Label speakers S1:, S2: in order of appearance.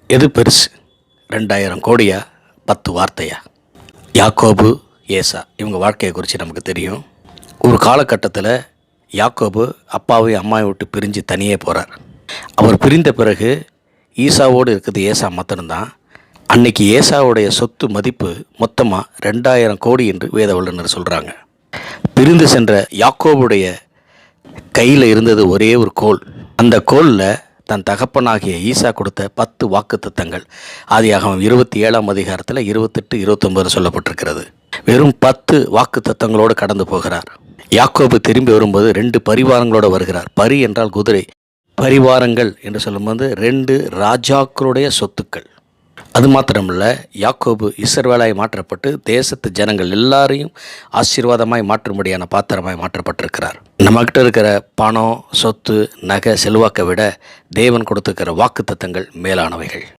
S1: எது பெருசு, 2000 கோடியா 10 வார்த்தையா? யாக்கோபு, ஏசா இவங்க வாழ்க்கையை குறித்து நமக்கு தெரியும். ஒரு காலகட்டத்தில் யாக்கோபு அப்பாவையும் அம்மாவை விட்டு பிரிஞ்சு தனியே போகிறார். அவர் பிரிந்த பிறகு ஈசாவோடு இருக்கிறது ஏசா மாத்திரம்தான். அன்னைக்கு ஏசாவுடைய சொத்து மதிப்பு மொத்தமாக 2000 கோடி என்று வேத வல்லுநர் சொல்கிறாங்க. பிரிந்து சென்ற யாக்கோபுடைய கையில் இருந்தது ஒரே ஒரு கோல். அந்த கோலில் தன் தகப்பனாகிய ஈசா கொடுத்த 10 வாக்குத்தத்தங்கள் ஆதியாகமம் 27ஆம் அதிகாரத்தில் 28, 29 சொல்லப்பட்டிருக்கிறது. வெறும் 10 வாக்குத்தத்தங்களோடு கடந்து போகிறார். யாக்கோபு திரும்பி வரும்போது 2 பரிவாரங்களோடு வருகிறார். பரி என்றால் குதிரை, பரிவாரங்கள் என்று சொல்லும்போது 2 ராஜாக்களுடைய சொத்துக்கள். அது மாத்திரமல்ல, யாக்கோபு இஸ்ரவேலாய் மாற்றப்பட்டு தேசத்து ஜனங்கள் எல்லாரையும் ஆசீர்வாதமாய் மாற்றும்படியான பாத்திரமாய் மாற்றப்பட்டிருக்கிறார். நம்மகிட்ட இருக்கிற பணம், சொத்து, நகை, செல்வாக்கை விட தேவன் கொடுத்துருக்கிற வாக்குத்தத்தங்கள் மேலானவைகள்.